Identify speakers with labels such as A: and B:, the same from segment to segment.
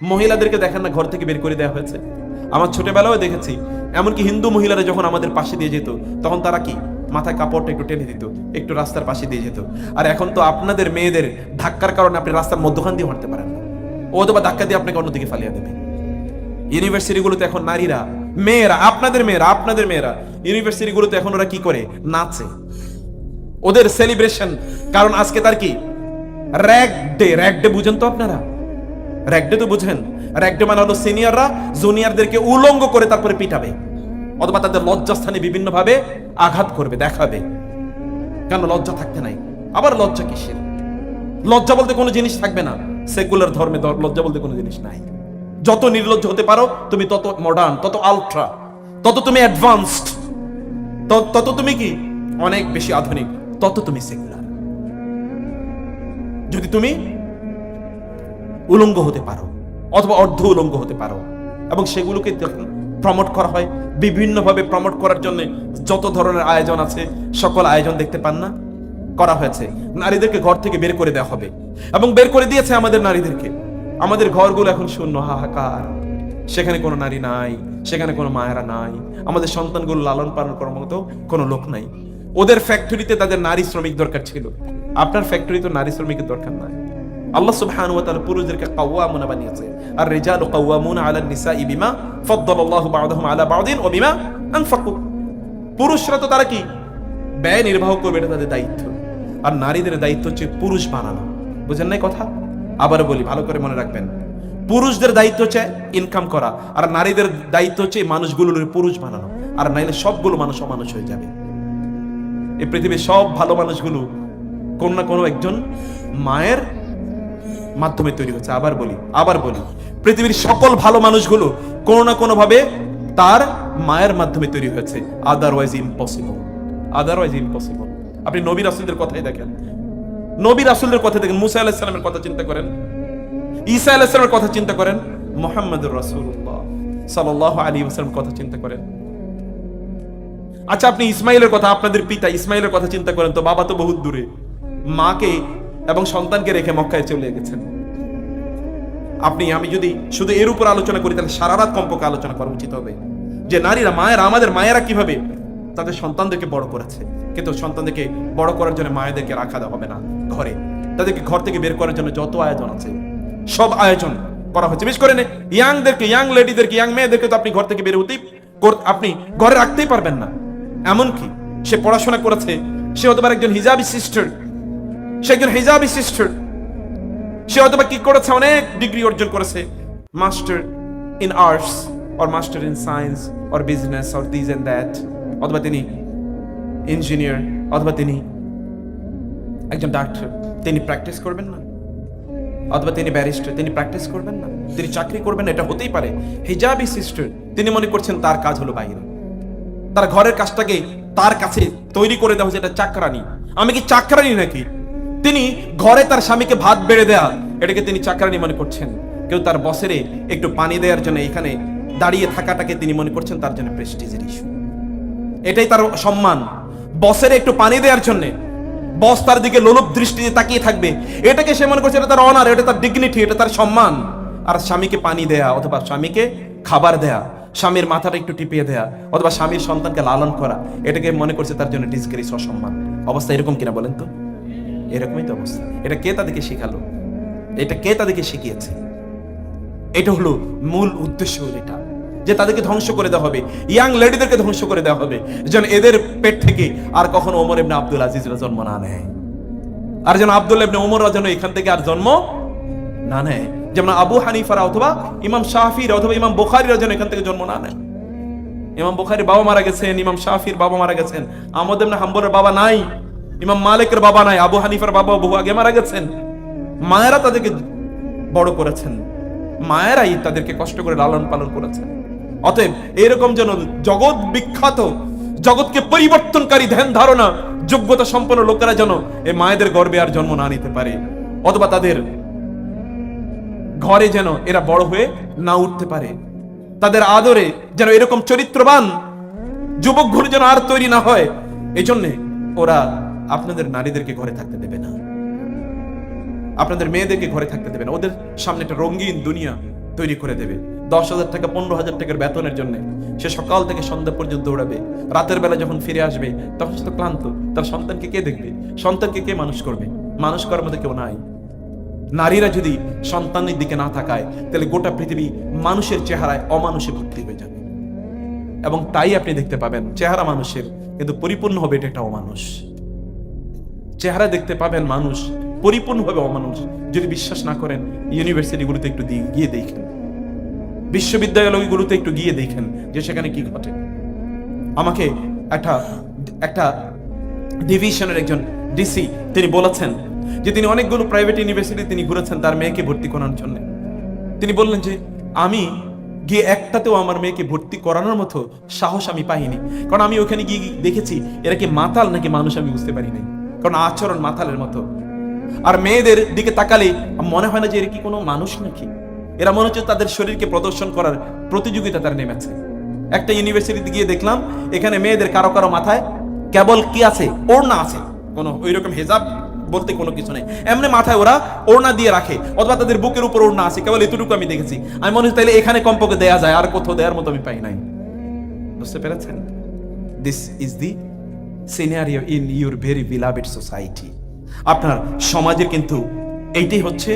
A: মহিলাদেরকে দেখেন না, ঘর থেকে বের করে দেওয়া হয়েছে। আমার ছোটবেলাও দেখেছি, এমনকি হিন্দু মহিলারা যখন আমাদের পাশে দিয়ে যেত, তখন তারা কি মাথায় কাপড়টা একটু টেনে দিত, একটু রাস্তার পাশে দিয়ে যেত। আর এখন তো আপনাদের মেয়েদের ধাক্কার কারণে আপনি রাস্তার মধ্যখান দিয়ে হাঁটতে পারেন না, ও তো বা ধাক্কা দিয়ে আপনাকে অন্যদিকে ফালিয়ে দেবে। ইউনিভার্সিটিগুলোতে এখন নারীরা, মেয়েরা, আপনাদের মেয়েরা ইউনিভার্সিটিগুলোতে এখন ওরা কি করে, নাচে, ওদের সেলিব্রেশন। কারণ আজকে তার কি র‍্যাগ ডে বুঝেন তো আপনারা? র‍্যাগ ডে তো বুঝেন? র‍্যাগ ডে মানে হলো সিনিয়ররা জুনিয়রদেরকে উলঙ্গ করে তারপরে পিটাবে, অথবা তাদের লজ্জাস্থানে বিভিন্ন ভাবে আঘাত করবে, দেখাবে। কেন? লজ্জা থাকতে নাই। আবার লজ্জা কিসের? লজ্জা বলতে কোনো জিনিস থাকবে না। সেকুলার ধর্মে লজ্জা বলতে কোনো জিনিস নাই। যত নির্লজ্জ হতে পারো তুমি, তত মডার্ন, তত আলট্রা, তত তুমি অ্যাডভান্সড, তত তুমি কি অনেক বেশি আধুনিক, তত তুমি সেকুলার। যদি তুমি উলঙ্গ হতে পারো অথবা অর্ধ উলঙ্গ হতে পারো, এবং সেগুলোকে প্রমোট করা হয়, বিভিন্নভাবে প্রমোট করার জন্য যত ধরনের আয়োজন আছে, সকল আয়োজন দেখতে পান না করা হয়েছে। নারীদেরকে ঘর থেকে বের করে দেওয়া হবে, এবং বের করে দিয়েছে আমাদের নারীদেরকে। আমাদের ঘরগুলো এখন শূন্য, হাহাকার। সেখানে কোনো নারী নাই, সেখানে কোনো মায়েরা নাই, আমাদের সন্তানগুলো লালন পালন করার মতো কোনো লোক নাই। ওদের ফ্যাক্টরিতে তাদের নারী শ্রমিক দরকার ছিল, আপনার ফ্যাক্টরি তো নারী শ্রমিকের দরকার নাই। আল্লাহ সুবহানাহু ওয়া তাআলা পুরুষদেরকে কাওয়ামুনা বানিয়েছে, আর রিজালু কাওয়ামুনা আলা নিসাই বিমা ফাদ্দালাল্লাহু বা'দাহুম আলা বা'দিন ওয়া বিমা আনফাকু। পুরুষরা তো তারা কি ব্যয় নির্বাহ করবে, এটা তাদের দায়িত্ব। আর নারীদের দায়িত্ব হচ্ছে পুরুষ বানানো। বুঝেন নাই কথা? আবার বলি, ভালো করে মনে রাখবেন। পুরুষদের দায়িত্ব হচ্ছে ইনকাম করা, আর নারীদের দায়িত্ব হচ্ছে এই মানুষগুলোর পুরুষ বানানো। আর নাইলে সবগুলো মানুষ অমানুষ হয়ে যাবে। এই পৃথিবীর সব ভালো মানুষগুলো কোন না কোনো একজন মায়ের মাধ্যমে তৈরি হচ্ছে। আবার বলি, পৃথিবীর সকল ভালো মানুষগুলো কোনো না কোনো ভাবে তার মায়ের মাধ্যমে তৈরি হয়েছে। Otherwise impossible. আপনি নবী রাসূলদের কথাই দেখেন, মুসা আলাইহিস সালামের কথা চিন্তা করেন, ঈসা আলাইহিস সালামের কথা চিন্তা করেন, মুহাম্মদুর রাসূলুল্লাহ সাল্লাল্লাহু আলাইহি ওয়াসাল্লাম কথা চিন্তা করেন। আচ্ছা, আপনি ইসমাইলের কথা, আপনাদের পিতা ইসমাইলের কথা চিন্তা করেন তো। বাবা তো বহুত দূরে, মাকে এবং সন্তানকে রেখে মক্কায় চলে গেছেন। আমি যদি শুধু এর উপর আলোচনা করি, তাহলে সারা রাত কমপক্ষে আলোচনা করা উচিত হবে যে নারীরা, আমাদের মায়েরা কিভাবে তাদের সন্তানদেরকে বড় করেছে। কিন্তু সন্তানদেরকে বড় করার জন্য মায়েদেরকে রাখা হবে না ঘরে, তাদেরকে ঘর থেকে বের করার জন্য যত আয়োজন আছে সব আয়োজন করা হচ্ছে। বিশেষ করে ইয়াং লেডিদেরকে, ইয়াং মেয়েদেরকে তো আপনি ঘর থেকে বের হতেই, আপনি ঘরে রাখতেই পারবেন না। এমনকি সে পড়াশোনা করেছে, সে হতে পারে একজন হিজাবি সিস্টার, সে হয়তো কি করেছে, অনেক ডিগ্রি অর্জন করেছে, master in arts or master in science or business or this and that, অথবা তিনি ইঞ্জিনিয়ার, অথবা তিনি একজন ডাক্তার, তিনি প্র্যাকটিস করবেন না, অথবা তিনি ব্যারিস্টার, তিনি প্র্যাকটিস করবেন না, তিনি চাকরি করবেন না, এটা হতেই পারে। হিজাবি সিস্টার, তিনি মনে করছেন তার কাজ হলো বাইরে, তার ঘরের কাজটাকে তার কাছে তৈরি করে দেওয়া হচ্ছে, এটা চাকরানি। আমি কি চাকরানি নাকি? তিনি ঘরে তার স্বামীকে ভাত বেড়ে দেয়া, এটাকে তিনি চাকরানি মনে করছেন। কেউ তার বসেরে একটু পানি দেওয়ার জন্য এখানে দাঁড়িয়ে থাকাটাকে তিনি মনে করছেন তার জন্য প্রেস্টিজের ইস্যু, এটাই তার সম্মান। বসের একটু পানি দেওয়ার জন্য বস তার দিকে লোলুপ দৃষ্টিতে তাকিয়ে থাকবে, এটাকে সে মনে করছে এটা তার অনার, এটা তার ডিগনিটি, এটা তার সম্মান। আর স্বামীকে পানি দেয়া, অথবা স্বামীকে খাবার দেয়া, স্বামীর মাথাটা একটু টিপিয়ে দেয়া, অথবা স্বামীর সন্তানকে লালন করা, এটাকে মনে করছে তার জন্য ডিসগ্রেস, অসম্মান। অবস্থা এরকম কিনা বলেন তো? এরকমই তো অবস্থা। এটা কে তাদেরকে শেখালো? এটা কে তাদেরকে শিখিয়েছে? এটা হলো মূল উদ্দেশ্য, এটা যে তাদেরকে ধ্বংস করে দেওয়া হবে, ইয়াং লেডিদেরকে ধ্বংস করে দেওয়া হবে, যেন এদের পেট থেকে আর কখনো ওমর ইবনে আব্দুল আজিজরা জন্ম না নেয়, আর যেন আব্দুল্লাহ ইবনে ওমররা যেন এখান থেকে আর জন্ম না নেয়, যেমন আবু হানিফারা অথবা ইমাম শাফির অথবা ইমাম বুখারীরা যেন এখান থেকে জন্ম না নেয়। ইমাম বুখারীর বাবা মারা গেছেন, ইমাম শাফির বাবা মারা গেছেন, আহমদ ইবনে হাম্বলের বাবা নাই, ইমাম মালিকের বাবা নাই, আবু হানিফার বাবা বহু আগে মারা গেছেন। মায়েরা তাদেরকে বড় করেছেন, মায়েরাই তাদেরকে কষ্ট করে লালন পালন করেছেন। অতএব এরকম যেন জগৎ বিখ্যাত, জগৎকে পরিবর্তনকারী ধ্যান ধারণা যোগ্যতা সম্পন্ন লোকেরা যেন এই মায়েদের গর্ভে আর জন্ম না নিতে পারে, অথবা তাদের ঘরে যেন এরা বড় হয়ে না উঠতে পারে। তাদের আদরে যেন এরকম চরিত্রবান যুবকগুলো যেন আর তৈরি না হয়, এই জন্যে ওরা আপনাদের নারীদেরকে ঘরে থাকতে দেবে না, আপনাদের মেয়েদেরকে ঘরে থাকতে দেবে না। ওদের সামনে একটা রঙিন দুনিয়া, তৈরি করে দেবে। 10,000 টাকা 15,000 টাকার বেতনের জন্য সে সকাল থেকে সন্ধ্যা পর্যন্ত দৌড়াবে। রাতের বেলা যখন ফিরে আসবে তখন সে তো ক্লান্ত। তার সন্তানকে কে দেখবে? সন্তানকে কে মানুষ করবে? মানুষ করার মধ্যে কেউ নাই। নারীরা যদি সন্তানের দিকে না তাকায় তাহলে গোটা পৃথিবী মানুষের চেহারায় অমানুষে ভর্তি হয়ে যাবে। এবং তাই আপনি দেখতে পাবেন চেহারা মানুষের, কিন্তু পরিপূর্ণ হবে এটা একটা অমানুষ। চেহারা দেখতে পাবেন মানুষ, পরিপূর্ণভাবে অমানুষ। যদি বিশ্বাস না করেন ইউনিভার্সিটিগুলোতে একটু গিয়ে দেখেন, বিশ্ববিদ্যালয়গুলোতে একটু গিয়ে দেখেন যে সেখানে কি ঘটে। আমাকে একটা ডিভিশনের একজন ডিসি তিনি বলেছেন যে তিনি অনেকগুলো প্রাইভেট ইউনিভার্সিটি তিনি ঘুরেছেন তার মেয়েকে ভর্তি করানোর জন্য। তিনি বললেন যে আমি গিয়ে একটাতেও আমার মেয়েকে ভর্তি করানোর মতো সাহস আমি পাইনি, কারণ আমি ওখানে গিয়ে দেখেছি এরা কি মাতাল নাকি মানুষ আমি বুঝতে পারি নাই, কারণ আচরণ মাতালের মতো। আর মেয়েদের দিকে তাকালে মনে হয় না যে এরা কি কোনো মানুষ নাকি, এরা মনে হচ্ছে তাদের শরীরকে প্রদর্শন করার প্রতিযোগিতা তারা নেমেছে। একটা ইউনিভার্সিটিতে গিয়ে দেখলাম এখানে মেয়েদের কারো কারো মাথায় কেবল কি আছে, ওড়না আছে, কোনো ওই রকম হেজাব বলতে কোনো কিছু নেই, এমনি মাথায় ওরা ওড়না দিয়ে রাখে, অথবা তাদের বুকের উপর ওড়না আছে, কেবল এতটুকু আমি দেখেছি। আমি মনে হচ্ছে তাইলে এখানে কমপক্ষে দেয়া যায়, আর কোথাও দেওয়ার মতো আমি পাই নাই। বুঝতে পেরেছেন? This is the scenario in your very beloved society. আপনার সমাজের কিন্তু এইটাই হচ্ছে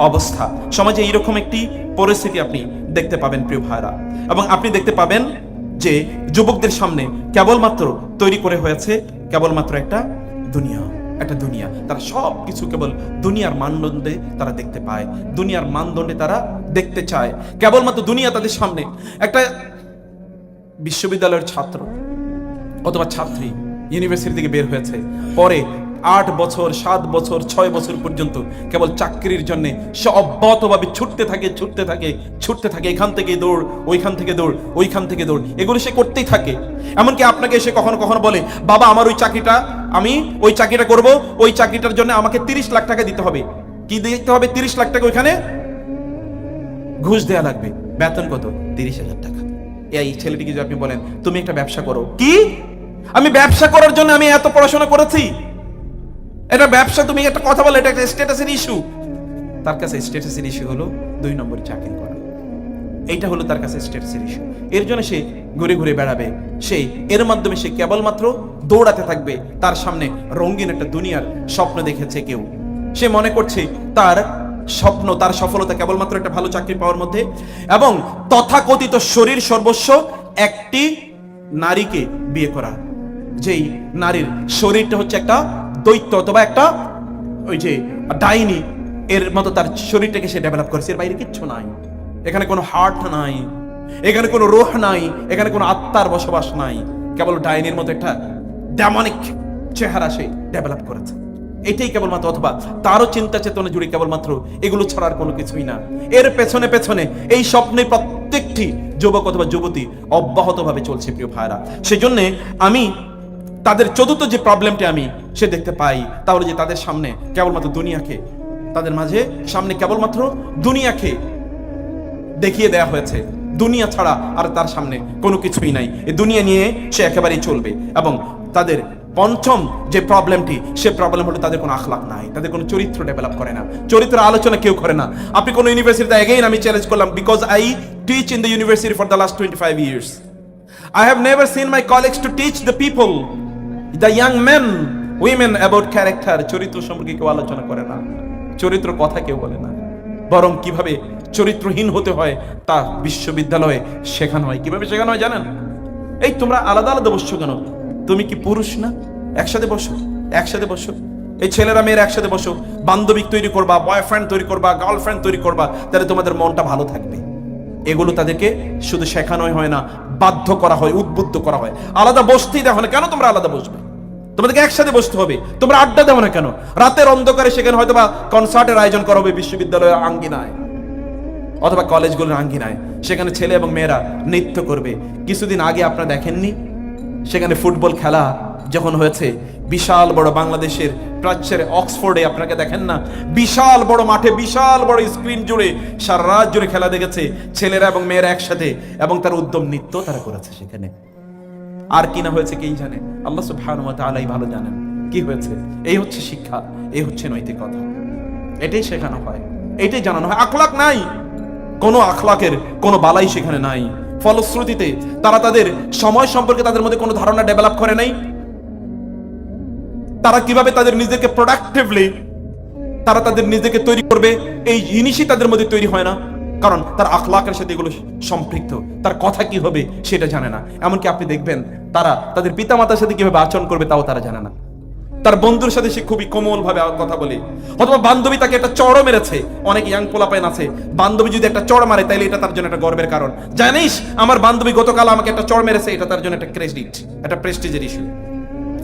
A: অবস্থা। সমাজে এইরকম একটি পরিস্থিতি আপনি দেখতে পাবেন প্রিয় ভাইরা, এবং আপনি দেখতে পাবেন যে যুবকদের সামনে কেবলমাত্র তৈরি করে হয়েছে কেবলমাত্র একটা দুনিয়া। তারা সব কিছু কেবল দুনিয়ার মানদণ্ডে তারা দেখতে পায়, দুনিয়ার মানদণ্ডে তারা দেখতে চায়। কেবলমাত্র দুনিয়া তাদের সামনে। একটা বিশ্ববিদ্যালয়ের ছাত্র অথবা ছাত্রী ইউনিভার্সিটি থেকে বের হয়েছে, পরে 8 বছর 7 বছর 6 বছর পর্যন্ত কেবল চাকরির জন্য সে অব্যাহতভাবে ছুটতে থাকে। এখান থেকে দৌড়, ওইখান থেকে দৌড়, ওইখান থেকে দৌড়, এগুলো সে করতেই থাকে। এমনকি আপনাকে এসে কখনো কখনো বলে, বাবা আমার আমি ওই চাকরিটা করব, ওই চাকরিটার জন্য আমাকে 30 লাখ টাকা দিতে হবে। কি দিতে হবে? 30 লাখ টাকা ওইখানে ঘুষ দেয়া লাগবে। বেতন কত? 30,000 টাকা। এই ছেলেটিকে যদি আপনি বলেন তুমি একটা ব্যবসা করো, কি আমি ব্যবসা করার জন্য আমি এত পড়াশোনা করেছি, এটা ব্যবসা, তুমি একটা কথা বলে এটা একটা স্ট্যাটাসের ইস্যু। তার কাছে স্ট্যাটাসের ইস্যু হলো 2 নম্বরে চাকরি করা। এইটা হলো তার কাছে স্ট্যাটাসের ইস্যু। এর জন্য সে ঘুরে ঘুরে বেড়াবে, এর মাধ্যমে সে কেবলমাত্র দৌড়াতে থাকবে। তার সামনে রঙিন একটা দুনিয়ার স্বপ্ন দেখেছে কেউ, সে মনে করছে তার স্বপ্ন, তার সফলতা কেবলমাত্র একটা ভালো চাকরি পাওয়ার মধ্যে, এবং তথাকথিত শরীর সর্বস্ব একটি নারীকে বিয়ে করা, যেই নারীর শরীরটা হচ্ছে একটা দৈত্য অথবা একটা ওই যে ডাইনি এর মতো তার শরীরটাকে সে ডেভেলপ করেছে। এর বাইরে কিচ্ছু নাই, এখানে কোনো হার্ট নাই, এখানে কোনো রোহ নাই, এখানে কোনো আত্মার বসবাস নাই, কেবল ডাইনির মতো একটা ডেমনিক চেহারা সে ডেভেলপ করেছে। এটাই কেবলমাত্র, অথবা তারও চিন্তা চেতনা জুড়ে কেবলমাত্র এগুলো ছাড়ার কোনো কিছুই না। এর পেছনে পেছনে এই স্বপ্নে প্রত্যেকটি যুবক অথবা যুবতী অব্যাহতভাবে চলছে প্রিয় ভাইরা। সেজন্য আমি তাদের চতুর্থ যে প্রবলেমটি আমি সে দেখতে পাই, তাহলে যে তাদের সামনে কেবলমাত্র দুনিয়াকে, তাদের মাঝে সামনে কেবলমাত্র দুনিয়াকে দেখিয়ে দেয়া হয়েছে। দুনিয়া ছাড়া আর তার সামনে কোনো কিছুই নাই। এই দুনিয়া নিয়ে সে একেবারেই চলবে। এবং তাদের পঞ্চম যে প্রবলেমটি, সে প্রবলেম হলো তাদের কোনো আখলাক নাই, তাদের কোনো চরিত্র ডেভেলপ করে না, চরিত্র আলোচনা কেউ করে না। আপনি কোনো ইউনিভার্সিটিতে, এগেইন আমি চ্যালেঞ্জ করলাম, because I teach in the university for the last 25 years. I have never seen my colleagues to teach the people, the young men, women about character. চরিত্র সম্পর্কে কেউ আলোচনা করে না, চরিত্র কথা কেউ বলে না, বরং কিভাবে চরিত্রহীন হতে হয় তা বিশ্ববিদ্যালয়ে শেখানো হয়। কিভাবে শেখানো হয় জানেন? এই তোমরা আলাদা আলাদা বসছো কেন? তুমি কি পুরুষ না? একসাথে বসো। এই ছেলেরা মেয়েরা একসাথে বসো, বান্ধবী তৈরি করবা, বয়ফ্রেন্ড তৈরি করবা, গার্লফ্রেন্ড তৈরি করবা, তাহলে তোমাদের মনটা ভালো থাকবে। এগুলো তাদেরকে শুধু শেখানোই হয় না, বাধ্য করা হয়, উদ্বুদ্ধ করা হয়। আলাদা বসতেই দেখো না কেন? তোমরা আলাদা বসবে, তোমাদেরকে একসাথে বসতে হবে। তোমরা আড্ডা দেবো না কেন? রাতের অন্ধকারে সেখানে হয়তো বা কনসার্টের আয়োজন করা হবে বিশ্ববিদ্যালয়ের আঙ্গিনায় অথবা কলেজগুলোর আঙ্গিনায়, সেখানে ছেলে এবং মেয়েরা নৃত্য করবে। কিছুদিন আগে আপনারা দেখেননি সেখানে ফুটবল খেলা যখন হয়েছে, বিশাল বড় বাংলাদেশের প্রাচ্যের অক্সফোর্ডে, আপনাকে দেখেন না, বিশাল বড় মাঠে, বিশাল বড় স্ক্রিন জুড়ে সারা রাত জুড়ে খেলা দেখেছে ছেলেরা এবং মেয়েরা একসাথে, এবং তার উদ্যম নৃত্য তারা করেছে সেখানে। আর কি না হয়েছে কে জানে? আল্লাহ সুবহানাহু ওয়া তাআলাই ভালো জানেন কি হয়েছে। এই হচ্ছে শিক্ষা, এই হচ্ছে নৈতিকতা, এটাই শেখানো হয়, এটাই জানানো হয়। আখলাক নাই, কোনো আখলাকের কোনো বালাই সেখানে নাই। ফলশ্রুতিতে তারা তাদের সময় সম্পর্কে তাদের মধ্যে কোনো ধারণা ডেভেলপ করে নাই। তারা কিভাবে তাদের নিজেকে প্রোডাক্টিভলি তারা তাদের নিজেকে তৈরি করবে, এই জিনিসই তাদের মধ্যে তৈরি হয় না, কারণ তার আখলাকের সাথে এগুলো সম্পৃক্ত। তার কথা কি হবে সেটা জানে না। এমনকি আপনি দেখবেন তারা তাদের পিতামাতার সাথে কিভাবে আচরণ করবে তাও তারা জানে না। তার বন্ধুর সাথে সে খুবই কোমল ভাবে কথা বলে, অথবা বান্ধবী তাকে একটা চড়ও মেরেছে। অনেক ইয়াং পোলাপাইন আছে, বান্ধবী যদি একটা চড় মারে তাইলে এটা তার জন্য একটা গর্বের কারণ। জানিস আমার বান্ধবী গতকাল আমাকে একটা চড় মেরেছে, এটা তার জন্য একটা ক্রেডিট, একটা প্রেস্টিজের ইস্যু।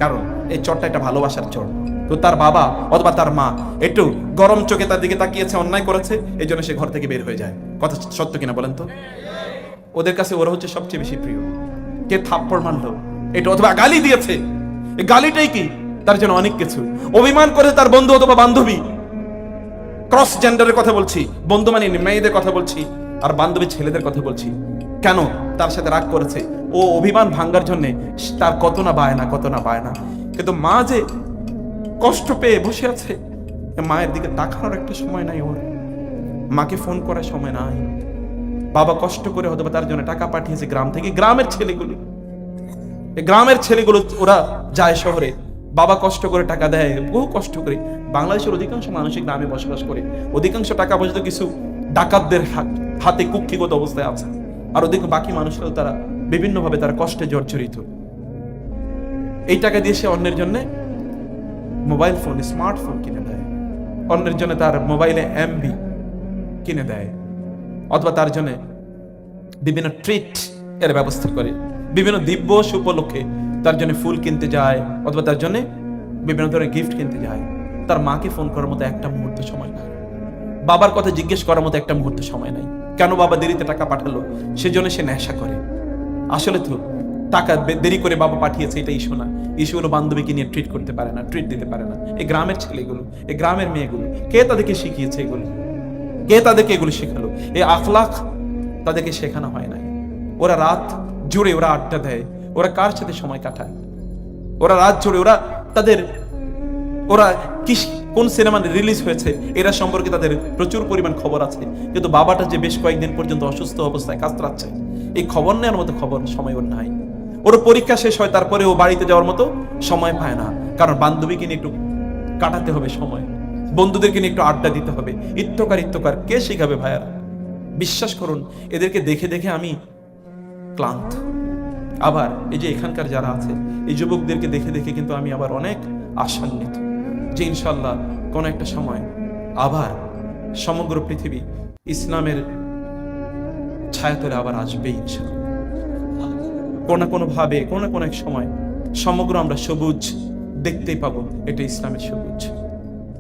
A: কারণ এই চড়টা একটা ভালোবাসার চড়। তো তার বাবা অথবা তার মা একটু গরম চোখে তার দিকে তাকিয়েছে, অন্যায় করেছে, এই জন্য সে ঘর থেকে বের হয়ে যায়। কথা সত্য কিনা বলেন তো? ওদের কাছে ওরা হচ্ছে সবচেয়ে বেশি প্রিয়। কে থাপ্পড় মারলো এটা, অথবা গালি দিয়েছে, এই গালিটাই কি তার জন্য অনেক কিছু। অভিমান করে তার বন্ধু অথবা বান্ধবী, ক্রস জেন্ডারের কথা বলছি, বন্ধু মানে মেয়েদের কথা বলছি, আর বান্ধবী ছেলেদের কথা বলছি, কেন তার সাথে রাগ করেছে, ও অভিমান ভাঙ্গার জন্য তার কত না বায়না, কত না বায়না। কিন্তু মা যে কষ্ট পেয়ে বসে আছে, মায়ের দিকে তাকানোর একটা সময় নাই ওর, মাকে ফোন করার সময় নাই। বাবা কষ্ট করে হয়তো তার জন্য টাকা পাঠিয়েছে গ্রাম থেকে, গ্রামের ছেলেগুলো ওরা যায় শহরে, বাবা কষ্ট করে টাকা দেয়, বহু কষ্ট করে। বাংলাদেশের অধিকাংশ মানুষই গ্রামে বসবাস করে, অধিকাংশ টাকা পয়সা কিছু ডাকাতদের হাতে কুক্ষিগত অবস্থায় আছে, আর ওদিকে বাকি মানুষরাও তারা বিভিন্নভাবে তারা কষ্টে জর্জরিত। এই টাকা দিয়ে সে অন্যের জন্য মোবাইল ফোন, স্মার্টফোন কিনে দেয়, অন্যের জন্য তার মোবাইলে এমবি কিনে দেয়, অথবা তার জন্য বিভিন্ন ট্রিট এর ব্যবস্থা করে, বিভিন্ন দিব্য উপলক্ষে তার জন্য ফুল কিনতে যায়, অথবা তার জন্য বিভিন্ন ধরনের গিফট কিনতে যায়। তার মাকে ফোন করার মতো একটা মুহূর্ত সময় নাই, বাবার কথা জিজ্ঞেস করার মতো একটা মুহূর্ত সময় নাই। কেন বাবা দেরিতে টাকা পাঠালো, সেজন্য সে নেশা করে। আসলে তো টাকা দেরি করে বাবা পাঠিয়েছে এটা ইস্যু না, ইস্যু হলো বান্ধবীকে নিয়ে ট্রিট করতে পারে না, ট্রিট দিতে পারে না। এই গ্রামের ছেলেগুলো, এই গ্রামের মেয়েগুলো, কে তাদেরকে শিখিয়েছে এগুলো? কে তাদেরকে এগুলো শেখালো? এই আখলাক তাদেরকে শেখানো হয় নাই। ওরা রাত জুড়ে ওরা আড্ডা দেয়, ওরা কার সাথে সময় কাটায়, ওরা রাত জুড়ে ওরা কোন সিনেমা রিলিজ হয়েছে এরা সম্পর্কে তাদের প্রচুর পরিমাণ খবর আছে। কিন্তু বাবাটা যে বেশ কয়েকদিন পর্যন্ত অসুস্থ অবস্থায় কাতরাচ্ছে, এই খবর নেওয়ার মতো সময় ওর নাই। ওর পরীক্ষা শেষ হয়, তারপরে ও বাড়িতে যাওয়ার মতো সময় পায় না, কারণ বান্ধবীকে নিয়ে একটু কাটাতে হবে সময়, বন্ধুদেরকে নিয়ে একটু আড্ডা দিতে হবে। ইত্যকার কে শিখাবে ভাইয়ারা? বিশ্বাস করুন, এদেরকে দেখে দেখে আমি ক্লান্ত। আবার এই যে এখানকার যারা আছে এই যুবকদেরকে দেখে দেখে কিন্তু আমি আবার অনেক আশান্বিত যে ইনশাল্লাহ কোন একটা সময় আবার সমগ্র পৃথিবী ইসলামের ছায়াতলে আবার আসবে ইনশাল্লাহ। কোন না কোনো ভাবে, কোন না কোনো এক সময় সমগ্র আমরা সবুজ দেখতেই পাবো। এটা ইসলামের সবুজ,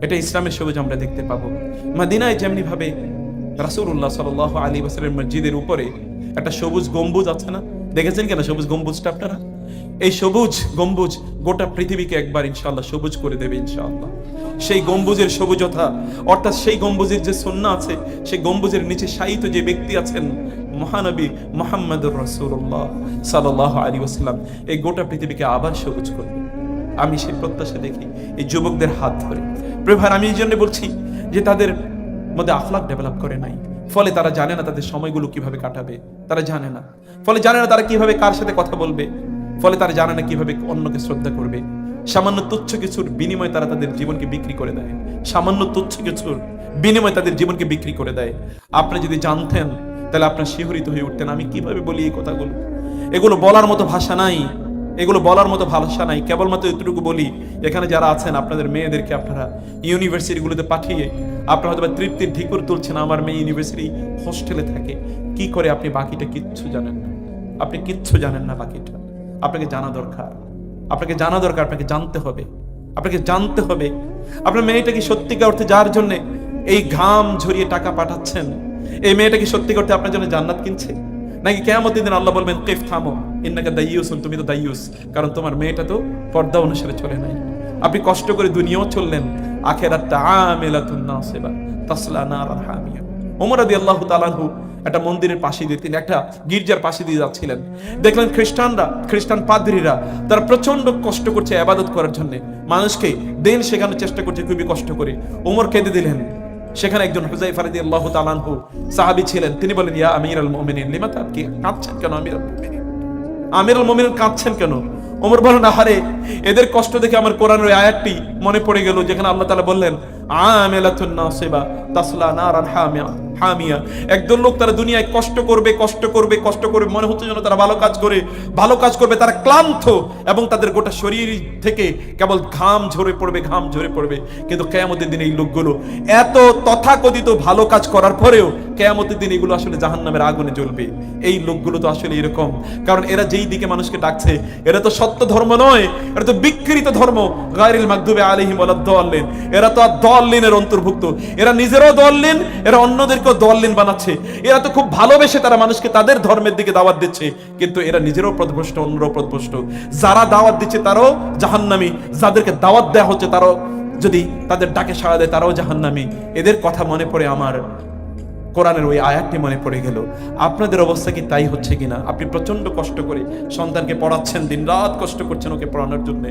A: এটা ইসলামের সবুজ আমরা দেখতে পাবো। মদিনায় যেমনি ভাবে রাসূলুল্লাহ সাল্লাল্লাহু আলাইহি ওয়াসাল্লাম মসজিদের উপরে একটা সবুজ গম্বুজ আছে না, দেখেছেন কিনা সবুজ গম্বুজটা আপনারা? এই সবুজ গম্বুজ গোটা পৃথিবীকে একবার ইনশাআল্লাহ সবুজ করে দেবে ইনশাআল্লাহ। সেই গম্বুজের সবুজতা, অর্থাৎ সেই গম্বুজের যে সুন্নাহ আছে, সেই গম্বুজের নিচে শায়িত যে ব্যক্তি আছেন মহানবী মুহাম্মদুর রাসূলুল্লাহ সাল্লাল্লাহু আলাইহি ওয়াসাল্লাম, এই গোটা পৃথিবীকে আবার সবুজ করবে। আমি সেই প্রত্যাশা দেখি এই যুবকদের হাত ধরে। প্রভার আমি এই জন্য বলছি যে তাদের মধ্যে আখলাক ডেভেলপ করে নাই, ফলে তারা জানে না তাদের সময়গুলো কিভাবে কাটাবে, তারা জানে না, ফলে জানে না তারা কিভাবে কার সাথে কথা বলবে, ফলে তারা জানে না কিভাবে অন্যকে শ্রদ্ধা করবে। সামান্য তুচ্ছ কিছুর বিনিময়ে তারা তাদের জীবনকে বিক্রি করে দেয়, সামান্য তুচ্ছ কিছুর বিনিময়ে তাদের জীবনকে বিক্রি করে দেয়। আপনি যদি জানতেন তাহলে আপনার শিহরিত হয়ে উঠতেন। আমি কিভাবে বলি এই কথাগুলো? এগুলো বলার মতো ভাষা নাই, এগুলো বলার মতো ভাষা নাই। কেবলমাত্র এতটুকু বলি, এখানে যারা আছেন আপনাদের মেয়েদেরকে আপনারা ইউনিভার্সিটিগুলোতে পাঠিয়ে আপনারা হয়তো তৃপ্তির ঢিকুর তুলছেন, আমার মেয়ে ইউনিভার্সিটি হোস্টেলে থাকে, কি করে আপনি বাকিটা কিচ্ছু জানেন না, আপনি কিচ্ছু জানেন না বাকিটা। আপনাকে জানা দরকার, আপনাকে জানা দরকার, আপনাকে জানতে হবে, আপনাকে জানতে হবে আপনার মেয়েটা কি সত্যিকার অর্থে যার জন্য এই ঘাম ঝরিয়ে টাকা পাঠাচ্ছেন, এই মেয়েটা কি সত্যি করতে আপনার জন্য জান্নাত কিনছে, নাকি কিয়ামতের দিন আল্লাহ বলবেন কিফ থামো ইন্নাকা দাইয়ুসুন, তুমি তো দাইয়ুস, কারণ তোমার মেয়েটা তো পর্দা অনুসারে চলে নাই। আপনি কষ্ট করে দুনিয়াও চললেন, আখিরাতটা আমিলাতুন নাসিবা তাসলা নারান হামিয়া। ওমর রাদিয়াল্লাহু তাআলা আনহু একটা মন্দিরের পাশে দিয়ে, তিনি একটা গির্জার পাশে দিয়ে যাচ্ছিলেন, দেখলেন খ্রিস্টান পাদ্রীরা তারা প্রচন্ড কষ্ট করছে ইবাদত করার জন্য, মানুষকে দিন শেখানোর চেষ্টা করছে খুবই কষ্ট করে। ওমর কেঁদে দিলেন, সেখানে একজন হুযায়ফা রাদিয়াল্লাহু তাআলা আনহু সাহাবী ছিলেন। তিনি বলেন, ইয়া আমিরুল মুমিনিন লিমা তাবকি, কাঁদছেন কেন আমিরুল মুমিনিন? আমিরুল মুমিনিন কাঁদছেন কেন? ওমর বলেন, আহারে এদের কষ্ট দেখে আমার কোরআনের আয়াতটি মনে পড়ে গেল, যেখানে আল্লাহ তাআলা বললেন, আমিলাতুন নাসিবা তাসলা নারান হামিয়া। একদল লোক তারা দুনিয়ায় কষ্ট করবে, মনে হচ্ছে যেন তারা ভালো কাজ করবে, তারা ক্লান্ত এবং তাদের গোটা শরীর থেকে কেবল ঘাম ঝরে পড়বে। কিন্তু কিয়ামতের দিনে এই লোকগুলো এত তথাকথিত ভালো কাজ করার পরেও কিয়ামতের দিন এগুলো আসলে জাহান্নামের আগুনে জ্বলবে। এই লোকগুলো তো আসলে এরকম, কারণ এরা যেই দিকে মানুষকে ডাকছে, এরা তো সত্য ধর্ম নয়, এরা তো বিকৃত ধর্ম। গায়রিল মাগদুবি আলাইহিম ওয়ালাদ-দাল্লিন, এরা তো দাল্লিনের অন্তর্ভুক্ত। এরা নিজেরাও দাল্লিন, এরা অন্যদেরকেও দাল্লিন বানাচ্ছে। এরা তো খুব ভালোবেসে তারা মানুষকে তাদের ধর্মের দিকে দাওয়াত দিচ্ছে, কিন্তু এরা নিজেরাও পথভ্রষ্ট, অন্যরাও পথভ্রষ্ট। যারা দাওয়াত দিচ্ছে তারাও জাহান্নামী, যাদেরকে দাওয়াত দেওয়া হচ্ছে তারাও যদি তাদের ডাকে সাড়া দেয় তারাও জাহান্নামী। এদের কথা মনে পড়ে আমার কোরআনের ওই আয়াতটি মনে পড়ে গেল। আপনাদের অবস্থা কি তাই হচ্ছে কিনা? আপনি প্রচন্ড কষ্ট করে সন্তানকে পড়াচ্ছেন, দিনরাত কষ্ট করছেন ওকে পড়ানোর জন্য,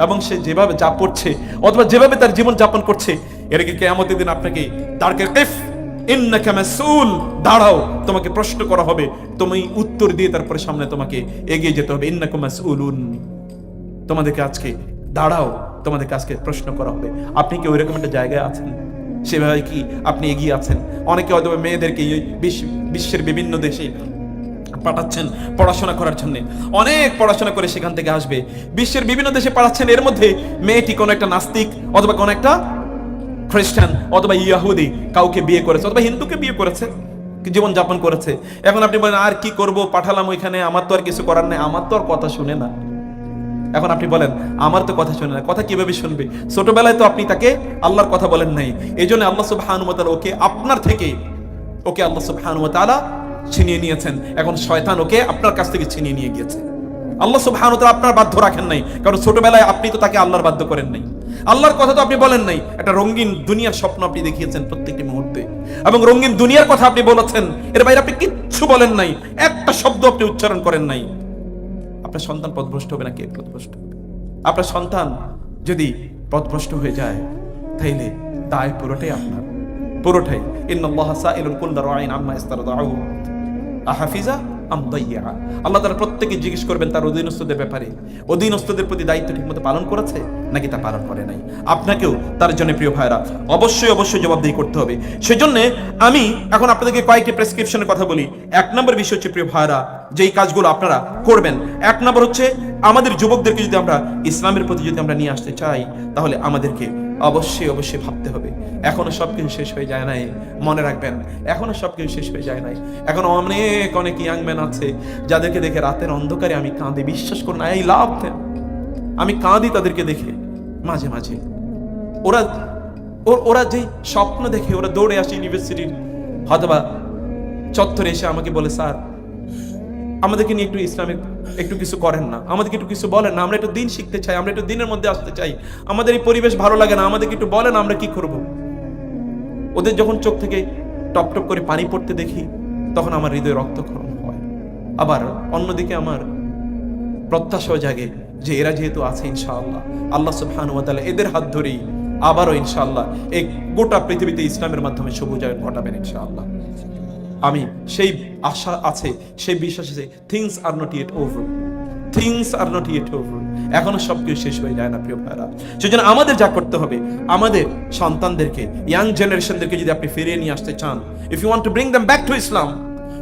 A: এবং সে যেভাবে যা পড়ছে অথবা যেভাবে তার জীবন যাপন করছে, এর কি কিয়ামতের দিন আপনাকে দাঁড়কে কিফ ইন্নাকা মাসউল, দাঁড়াও, তোমাকে প্রশ্ন করা হবে, তুমি উত্তর দিয়ে তারপরে সামনে তোমাকে এগিয়ে যেতে হবে। ইন্নাকুম মাসউলুন, তোমাদেরকে আজকে দাঁড়াও, তোমাদেরকে আজকে প্রশ্ন করা হবে। আপনি কি ওইরকম একটা জায়গায় আছেন? সেভাবে কি আপনি এগিয়ে আছেন? অনেকে হয়তো মেয়েদেরকে বিশ্বের বিভিন্ন দেশে পাঠাচ্ছেন পড়াশোনা করার জন্য, অনেক পড়াশোনা করে সেখান থেকে আসবে, বিশ্বের বিভিন্ন দেশে পাঠাচ্ছেন। এর মধ্যে মেয়েটি কোনো একটা নাস্তিক অথবা কোনো একটা খ্রিস্টান অথবা ইয়াহুদি কাউকে বিয়ে করেছে অথবা হিন্দুকে বিয়ে করেছে, জীবন যাপন করেছে। এখন আপনি বলেন, আর কি করব, পাঠালাম ওইখানে, আমার তো আর কিছু করার নেই, আমার তো আর কথা শুনে না। এখন আপনি বলেন, আমার তো কথা শুনে না, কথা কিভাবে শুনবে? ছোটবেলায় তো আপনি তাকে আল্লাহর কথা বলেন নাই, এই জন্য আল্লাহ সুবহানাহু ওয়া তাআলা ওকে আপনার থেকে আল্লাহ সুবহানাহু ওয়া তাআলা ছিনিয়ে নিয়েছেন। এখন শয়তান ওকে আপনার কাছ থেকে ছিনিয়ে নিয়ে গিয়েছে। আল্লাহ সুবহানাহু ওয়া তাআলা আপনার বাধ্য রাখেন নাই, কারণ ছোটবেলায় আপনি তো তাকে আল্লাহর বাধ্য করেন নাই, আল্লাহর কথা তো আপনি বলেন নাই। একটা রঙিন দুনিয়ার স্বপ্ন আপনি দেখিয়েছেন প্রত্যেকটি মুহূর্তে, এবং রঙিন দুনিয়ার কথা আপনি বলেছেন, এর বাইরে আপনি কিচ্ছু বলেন নাই, একটা শব্দ আপনি উচ্চারণ করেন নাই। আপনার সন্তান পথভ্রষ্ট হবে না, কে পথভ্রষ্ট হবে? আপনার সন্তান যদি পথভ্রষ্ট হয়ে যায়, তাইলে দায় পুরোটাই আপনার, পুরোটাই। ইন্নাল্লাহা সাইলুন কুল্লা রাইন আম্মা ইস্তারদাউ আহাফিজা আম দাইয়া। আল্লাহ তাআলা প্রত্যেককে জিজ্ঞেস করবেন তার অধীনস্থদের ব্যাপারে, অধীনস্থদের প্রতি দায়িত্ব ঠিকমতো পালন করেছে নাকি তা পালন করে নাই। আপনাকেও তার জন্য প্রিয় ভাইরা অবশ্যই জবাবদিহি করতে হবে। সেজন্য আমি এখন আপনাদেরকে কয়েকটি প্রেসক্রিপশনের কথা বলি। এক নম্বর বিষয় হচ্ছে প্রিয় ভাইরা, যেই কাজগুলো আপনারা করবেন, এক নম্বর হচ্ছে আমাদের যুবকদেরকে যদি আমরা ইসলামের প্রতি যদি আমরা নিয়ে আসতে চাই, তাহলে আমাদেরকে অবশ্যই ভাবতে হবে। এখনো সবকিছু শেষ হয়ে যায় নাই, মনে রাখবেন, এখনো সবকিছু শেষ হয়ে যায় নাই। এখন অনেক ইয়াং ম্যান আছে যাদেরকে দেখে রাতের অন্ধকারে আমি কাঁদি, বিশ্বাস করুন, আই লাভ দেম, আমি কাঁদি তাদেরকে দেখে মাঝে মাঝে। ওরা যে স্বপ্ন দেখে ওরা দৌড়ে আসে ইউনিভার্সিটির অথবা চত্বরে এসে আমাকে বলে, স্যার আমাদেরকে নিয়ে একটু ইসলামিক একটু কিছু করেন না, আমাদেরকে একটু কিছু বলেন না, আমরা একটু দিন শিখতে চাই, আমরা একটু দিনের মধ্যে আসতে চাই, আমাদের এই পরিবেশ ভালো লাগে না, আমাদেরকে একটু বলেন আমরা কি করব। ওদের যখন চোখ থেকে টপ টপ করে পানি পড়তে দেখি, তখন আমার হৃদয়ে রক্তক্ষরণ হয়। আবার অন্যদিকে আমার প্রত্যাশাও জাগে যে এরা যেহেতু আছে, ইনশাআল্লাহ আল্লাহ সুবহানাহু ওয়া তাআলা এদের হাত ধরেই আবারও ইনশাআল্লাহ এই গোটা পৃথিবীতে ইসলামের মাধ্যমে সবুজায়ন ঘটাবেন ইনশাআল্লাহ। আমি সেই আশা আছে, সেই বিশ্বাস আছে। Things are not yet over, এখনো সবকিছু শেষ হয়ে যায় না প্রিয় ভাইরা। সেজন্য আমাদের যা করতে হবে, আমাদের সন্তানদেরকে, ইয়াং জেনারেশনদেরকে যদি আপনি ফিরিয়ে নিয়ে আসতে চান, if you want to bring them back to Islam,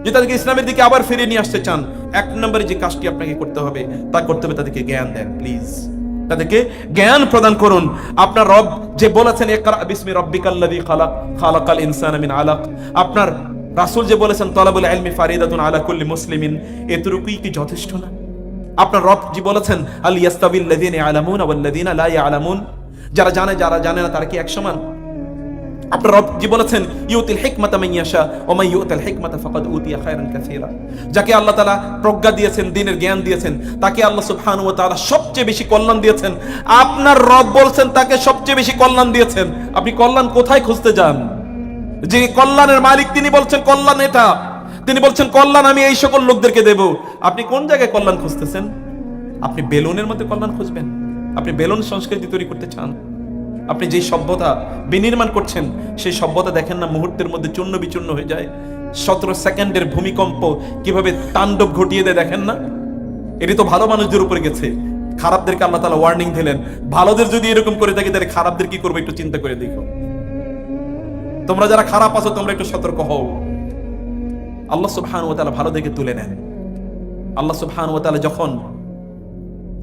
A: যদি তাদেরকে ইসলামের দিকে আবার ফিরিয়ে নিয়ে আসতে চান, এক নম্বরে যে কাজটি আপনাকে করতে হবে তাদেরকে জ্ঞান দেন। প্লিজ তাদেরকে জ্ঞান প্রদান করুন। আপনার রব যে বলেছেন, ইকরা বিসমি রাব্বিকাল্লাযী খালাক খালাকাল ইনসানা মিন আলাক, আপনার রাসূল যে বলেছেন তালাবুল ইলমি ফারিদাতুন আলা কুল্লি মুসলিমিন, এতটুকুই কি যথেষ্ট না? আপনার রব জি বলেছেন, আল ইয়াস্তাবিল লাযীনা ইয়ালামুন ওয়াল লাযীনা লা ইয়ালামুন, যারা জানে না তারা কি এক সমান? আপনার রব জি বলেছেন, ইউতিল হিকমাতা মান ইয়াশা ওয়া মান ইউতিল হিকমাতা ফাকাদ উতিয়া খায়রান কাসীরা, যাকে আল্লাহ তাআলা প্রজ্ঞা দিয়েছেন, দ্বীনের জ্ঞান দিয়েছেন, তাকে আল্লাহ সুবহানাহু ওয়া তাআলা সবচেয়ে বেশি কল্যাণ দিয়েছেন। আপনার রব বলছেন তাকে সবচেয়ে বেশি কল্যাণ দিয়েছেন। আপনি কল্যাণ কোথায় খুঁজতে যান? যে কল্যাণের মালিক তিনি বলছেন কল্যাণ এটা, তিনি বলছেন কল্যাণ আমি এই সকল লোকদেরকে দেব। আপনি কোন জায়গায় কল্যাণ খুঁজতেছেন? আপনি বেলুনের মধ্যে কল্যাণ খুঁজবেন? আপনি বেলুন সংস্কৃতি তৈরি করতে চান? আপনি যে সভ্যতা বিনির্মাণ করছেন সেই সভ্যতা দেখেন না মুহূর্তের মধ্যে চূর্ণ বিচূর্ণ হয়ে যায়। 17 সেকেন্ডের ভূমিকম্প কিভাবে তাণ্ডব ঘটিয়ে দেয় দেখেন না। এটি তো ভালো মানুষদের উপরে গেছে, খারাপদেরকে আল্লাহ তাআলা ওয়ার্নিং দিলেন। ভালোদের যদি এরকম করে থাকে তাহলে খারাপদের কি করবে একটু চিন্তা করে দেখো। তোমরা যারা খারাপ আছো তোমরা একটু সতর্ক হও। আল্লাহ সুবহানাহু ওয়া তাআলা ভালোদেরকে তুলে নেন। আল্লাহ সুবহানাহু ওয়া তাআলা যখন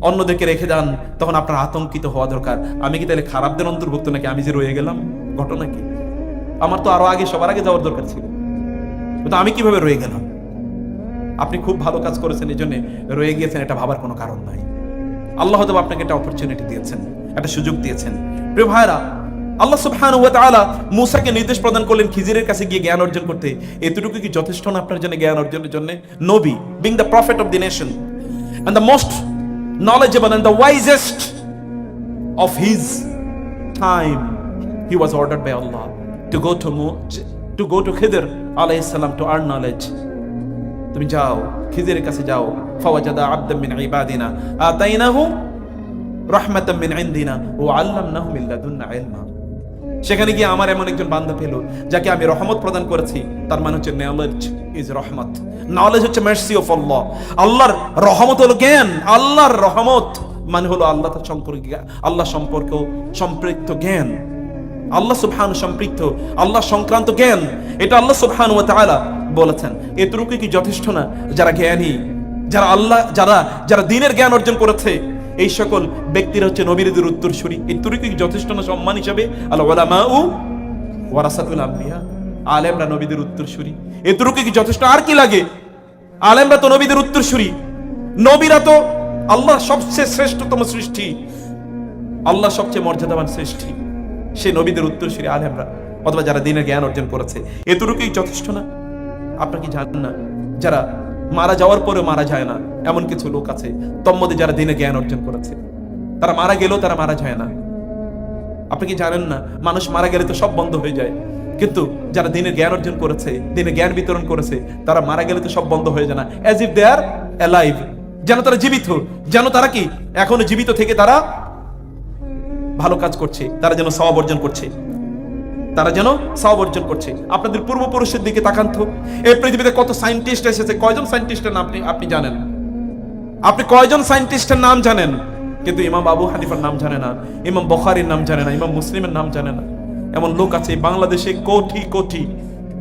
A: অন্যদেরকে রেখে যান তখন আপনার আতঙ্কিত হওয়া দরকার। আমি কি তাহলে খারাপদের অন্তর্ভুক্ত নাকি? আমি যে রয়ে গেলাম, ঘটনা কি? আমার তো আরো আগে, সবার আগে যাওয়ার দরকার ছিল, কিন্তু আমি কিভাবে রয়ে গেলাম? আপনি খুব ভালো কাজ করেছেন, এই জন্য রয়ে গিয়েছেন, এটা ভাবার কোনো কারণ নাই। আল্লাহ হয়তো আপনাকে একটা অপরচুনিটি দিয়েছেন, একটা সুযোগ দিয়েছেন। প্রিয় ভাইরা, আল্লাহ সুবহানাহু ওয়া তাআলা মূসাকে নির্দেশ প্রদান করলেন খিজিরের কাছে গিয়ে জ্ঞান অর্জন করতে। এতটুকু কি যথেষ্ট না আপনার জন্য জ্ঞান অর্জনের জন্য? নবী, being the prophet of the nation and the most knowledgeable and the wisest of his time, he was ordered by Allah to go to Khidr alayhi salam to earn knowledge. তুমি যাও, খিজিরের কাছে যাও। ফাওয়াজাদা আবদাম মিন ইবাদিনা আতাইনাহু রাহমাতাম মিন ইনদিনা ওয়া আল্লামনাহু মিন লাদুন্না ইলমা। সেখানে গিয়ে আমার এমন একজন বান্দা পেল যাকে আমি রহমত প্রদান করেছি। তার মানে হচ্ছে নলেজ ইজ রহমত, নলেজ হচ্ছে মার্সি অফ আল্লাহ। আল্লাহর রহমত হলো জ্ঞান। আল্লাহর রহমত মানে হলো আল্লাহ তার সম্পর্কে, আল্লাহ সম্পর্ক সম্পৃক্ত জ্ঞান, আল্লাহ সুবহানাহু সম্পৃক্ত, আল্লাহ সংক্রান্ত জ্ঞান। এটা আল্লাহ সুবহানাহু ওয়া তাআলা বলেছেন। এতটুকু কি যথেষ্ট না? যারা জ্ঞানী, যারা আল্লাহ, যারা দ্বীনের জ্ঞান অর্জন করেছে, এই সকল ব্যক্তিরা হচ্ছে নবীদের উত্তরসূরি। এতটুকু কি যথেষ্ট না সম্মান হিসাবে? আল উলামাউ ওয়ারাসাতুল আম্বিয়া, আলেমরা নবীদের উত্তরসূরি। এতটুকু কি যথেষ্ট? আর কি লাগে? আলেমরা তো নবীদের উত্তরসূরি। নবীরা তো আল্লাহর সবচেয়ে শ্রেষ্ঠতম সৃষ্টি, আল্লাহ সবচেয়ে মর্যাদাবান সৃষ্টি। সেই নবীদের উত্তরসূরি আলেমরা অথবা যারা দ্বীনের জ্ঞান অর্জন করেছে। এতটুকুই যথেষ্ট না? আপনারা কি জানেন না যারা মারা যাওয়ার পরেও মারা যায় না এমন কিছু লোক আছে তন্মধ্যে যারা দ্বীনের জ্ঞান অর্জন করেছে? তারা মারা গেলেও তারা মারা যায় না। আপনি কি জানেন না মানুষ মারা গেলে তো সব বন্ধ হয়ে যায়, কিন্তু যারা দ্বীনের জ্ঞান অর্জন করেছে, দ্বীনের জ্ঞান বিতরণ করেছে, তারা মারা গেলে তো সব বন্ধ হয়ে যায় না। As if they are alive, যেন তারা জীবিত, যেন তারা কি এখনো জীবিত থেকে তারা ভালো কাজ করছে, তারা যেন সওয়াব অর্জন করছে, তারা যেন সওয়াব অর্জন করছে। আপনাদের পূর্বপুরুষের দিকে তাকান তো। এই পৃথিবীতে কত সায়েন্টিস্ট এসেছে, কয়জন সায়েন্টিস্টের নাম আপনি জানেন? আপনি কয়জন সায়েন্টিস্টের নাম জানেন? কিন্তু ইমাম আবু হানিফার নাম জানে না, ইমাম বুখারীর নাম জানে না, ইমাম মুসলিমের নাম জানে না। এমন লোক আছে বাংলাদেশে, কোটি কোটি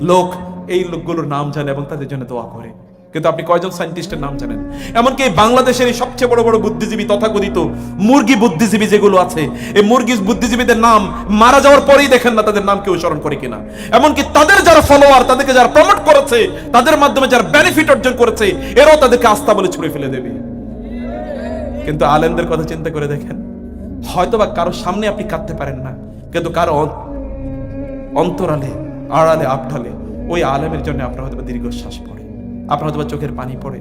A: লোক এই লোকগুলোর নাম জানে এবং তাদের জন্য দোয়া করে। কিন্তু আপনি কয়জন সায়েন্টিস্টের নাম জানেন? এমনকি বাংলাদেশের এই সবচেয়ে বড় বড় বুদ্ধিজীবী, তথাকথিত মুরগি বুদ্ধিজীবী যেগুলো আছে, এই মুরগি বুদ্ধিজীবীদের নাম মারা যাওয়ার পরেই দেখেন না তাদের নাম কেউ স্মরণ করে কিনা। এমনকি তাদের যারা ফলোয়ার, তাদেরকে যারা প্রমোট করেছে, তাদের মাধ্যমে যারা বেনিফিট অর্জন করেছে, এরাও তাদেরকে আস্থা বলে ছুঁড়ে ফেলে দেবে। কিন্তু আলেমদের কথা চিন্তা করে দেখেন, হয়তোবা কারো সামনে আপনি কাঁদতে পারেন না, কিন্তু কারো অন্তরালে, আড়ালে, আবঢালে ওই আলেমের জন্য আপনার হয়তো দীর্ঘশ্বাস পড়ে, আপনার হয়তো চোখের পানি পড়ে।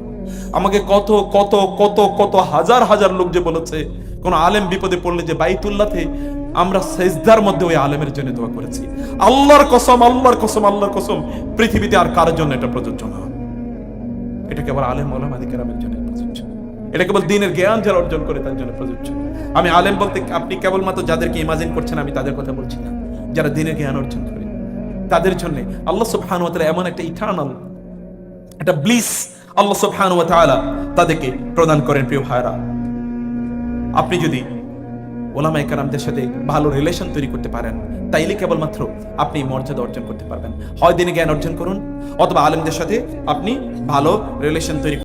A: আমাকে কত কত কত কত হাজার হাজার লোক যে বলেছে কোন আলেম বিপদে পড়লে যে বাইতুল্লাহতে আমরা সেজদার মধ্যে ওই আলেমের জন্য দোয়া করেছি। আল্লাহর কসম, আল্লাহর কসম, আল্লাহর কসম, পৃথিবীতে আর কারোর জন্য এটা প্রযোজ্য না। এটা কেবল আলেম ওলামায়ে কেরামের জন্য প্রযোজ্য। এটা কেবল দ্বীনের জ্ঞান যারা অর্জন করে তার জন্য প্রযোজ্য। আমি আলেম বলতে আপনি কেবলমাত্র যাদেরকে ইমাজিন করছেন আমি তাদের কথা বলছি না, যারা দ্বীনের জ্ঞান অর্জন করে তাদের জন্য আল্লাহ সুবহানাহু ওয়া তাআলা এমন একটা ইটারনাল, একটা ব্লিস আল্লাহ সুবহানাহু ওয়া তাআলা তাদেরকে প্রদান করেন। প্রিয় ভাইরা, আপনি যদি ওলামায়ে কেরামদের সাথে ভালো রিলেশন তৈরি করতে পারেন, তাইলে কেবলমাত্র আপনি মর্যাদা অর্জন করতে পারবেন। হয় দ্বীনের জ্ঞান অর্জন করুন অথবা আলেমদের সাথে আপনি ভালো রিলেশন তৈরি